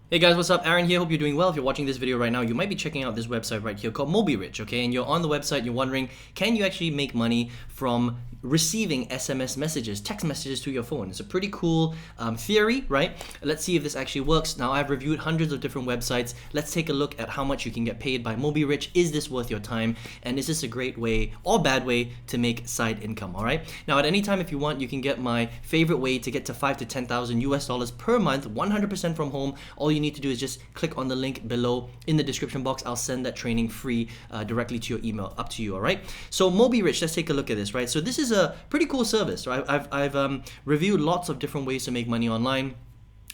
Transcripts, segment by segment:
Hey guys, what's up? Aaron here. Hope you're doing well. If you're watching this video right now, you might be checking out this website right here called MobiRich, okay? And you're on the website, you're wondering, can you actually make money from receiving SMS messages, text messages to your phone? It's a pretty cool theory, right? Let's see if this actually works. Now, I've reviewed hundreds of different websites. Let's take a look at how much you can get paid by MobiRich. Is this worth your time? And is this a great way or bad way to make side income, all right? Now, at any time, if you want, you can get my favorite way to get to 5 to 10,000 US dollars per month, 100% from home. All you need to do is just click on the link below in the description box. I'll send that training free directly to your email, up to you, all right? So MobiRich, let's take a look at this, right? So this is a pretty cool service, right? I've reviewed lots of different ways to make money online,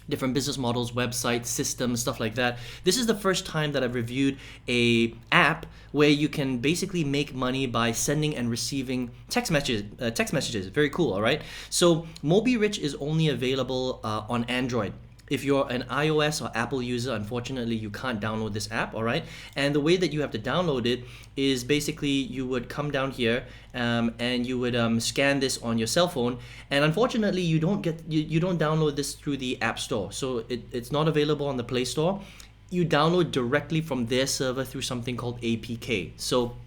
different business models, websites, systems, stuff like that. This is the first time that I've reviewed a app where you can basically make money by sending and receiving text messages. Very cool, all right? So MobiRich is only available on Android. If you're an iOS or Apple user, unfortunately, you can't download this app, all right? And the way that you have to download it is basically you would come down here and you would scan this on your cell phone. And unfortunately, you don't download this through the App Store. So it's not available on the Play Store. You download directly from their server through something called APK. So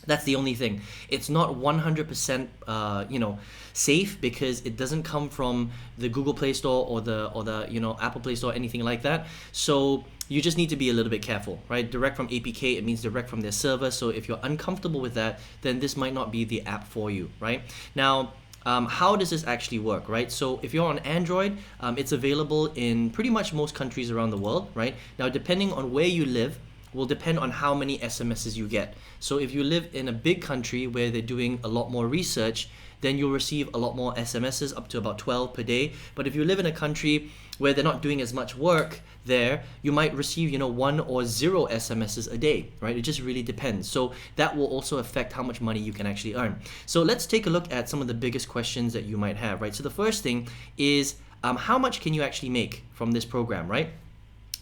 that's the only thing. It's not 100% safe because it doesn't come from the Google Play Store or the Apple Play Store, anything like that. So you just need to be a little bit careful, right? Direct from APK, it means direct from their server. So if you're uncomfortable with that, then this might not be the app for you, right? Now, how does this actually work, right? So if you're on Android, it's available in pretty much most countries around the world, right? Now, depending on where you live, will depend on how many SMSs you get. So if you live in a big country where they're doing a lot more research, then you'll receive a lot more SMSs, up to about 12 per day. But if you live in a country where they're not doing as much work there, you might receive 1 or 0 SMSs a day, right? It just really depends. So that will also affect how much money you can actually earn. So let's take a look at some of the biggest questions that you might have, right? So the first thing is how much can you actually make from this program, right?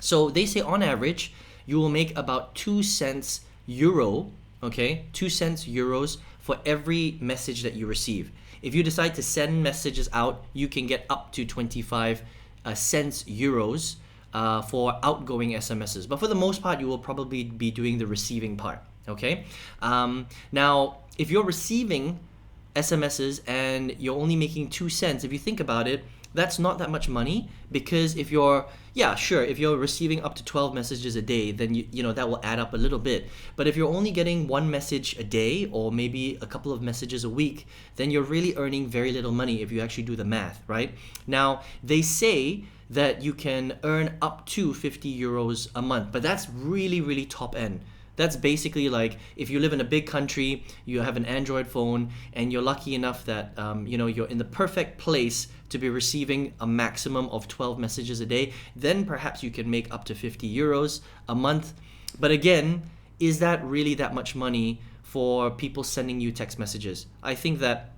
So they say on average, you will make about 2 cents euro, okay? 2 cents euros for every message that you receive. If you decide to send messages out, you can get up to 25 cents euros for outgoing SMSs. But for the most part, you will probably be doing the receiving part, okay? Now, if you're receiving SMSs and you're only making 2 cents, if you think about it, that's not that much money, because if you're receiving up to 12 messages a day, then that will add up a little bit. But if you're only getting 1 message a day or maybe a couple of messages a week, then you're really earning very little money if you actually do the math, right? Now, they say that you can earn up to 50 euros a month, but that's really, really top end. That's basically like if you live in a big country, you have an Android phone, and you're lucky enough that you're in the perfect place to be receiving a maximum of 12 messages a day, then perhaps you can make up to 50 euros a month. But again, is that really that much money for people sending you text messages? I think that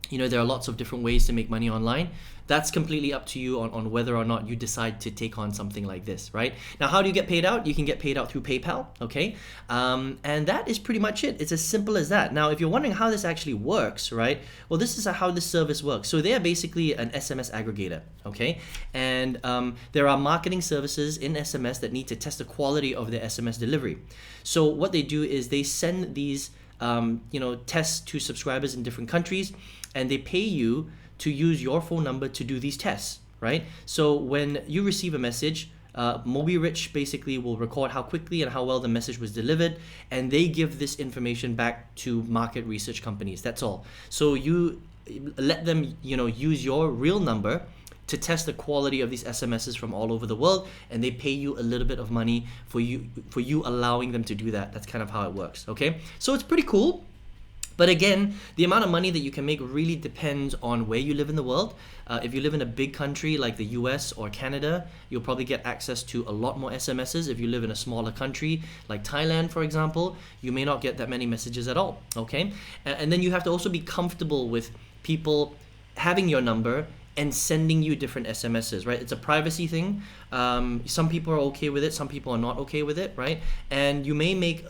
there are lots of different ways to make money online. That's completely up to you on whether or not you decide to take on something like this, right? Now, how do you get paid out? You can get paid out through PayPal, okay? And that is pretty much it. It's as simple as that. Now, if you're wondering how this actually works, right? Well, this is how this service works. So they are basically an SMS aggregator, okay? And there are marketing services in SMS that need to test the quality of their SMS delivery. So what they do is they send these tests to subscribers in different countries, and they pay you to use your phone number to do these tests, right? So when you receive a message, MobiRich basically will record how quickly and how well the message was delivered, and they give this information back to market research companies. That's all. So you let them, use your real number to test the quality of these SMSs from all over the world, and they pay you a little bit of money for you allowing them to do that. That's kind of how it works, okay? So it's pretty cool. But again, the amount of money that you can make really depends on where you live in the world. If you live in a big country like the US or Canada, you'll probably get access to a lot more SMSs. If you live in a smaller country like Thailand, for example, you may not get that many messages at all, okay? And then you have to also be comfortable with people having your number and sending you different SMSs, right? It's a privacy thing. Some people are okay with it, some people are not okay with it, right? And you may make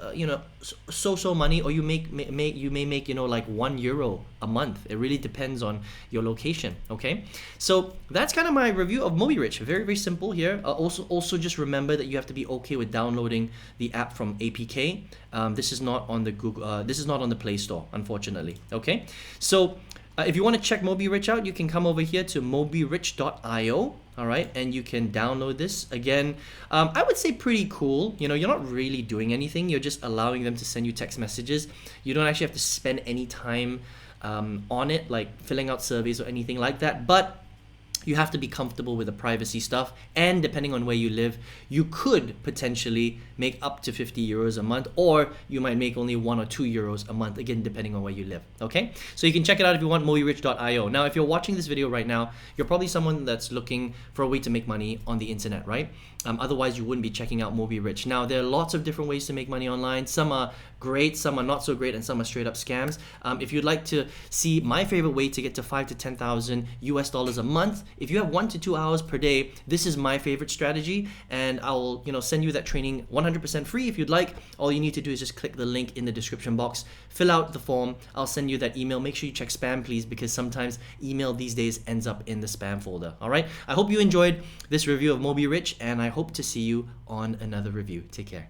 so money, or you may make like €1 a month. It really depends on your location. Okay, so that's kind of my review of MobiRich. Very, very simple here. Also just remember that you have to be okay with downloading the app from APK. This is not on the Google. This is not on the Play Store, unfortunately. Okay, so if you want to check MobiRich out, you can come over here to mobirich.io. All right, and you can download this. Again, I would say pretty cool. You're not really doing anything. You're just allowing them to send you text messages. You don't actually have to spend any time on it, like filling out surveys or anything like that. But you have to be comfortable with the privacy stuff, and depending on where you live, you could potentially make up to €50 a month, or you might make only €1 or €2 a month, again depending on where you live. Okay, so you can check it out if you want, mobirich.io. Now if you're watching this video right now, you're probably someone that's looking for a way to make money on the internet, right? Otherwise you wouldn't be checking out MobiRich. Now there are lots of different ways to make money online. Some are great, some are not so great, and some are straight up scams. If you'd like to see my favorite way to get to $5,000 to $10,000 US a month, if you have 1 to 2 hours per day, this is my favorite strategy, and I'll send you that training 100% free if you'd like. All you need to do is just click the link in the description box, fill out the form, I'll send you that email. Make sure you check spam, please, because sometimes email these days ends up in the spam folder. All right, I hope you enjoyed this review of MobiRich, and I hope to see you on another review. Take care.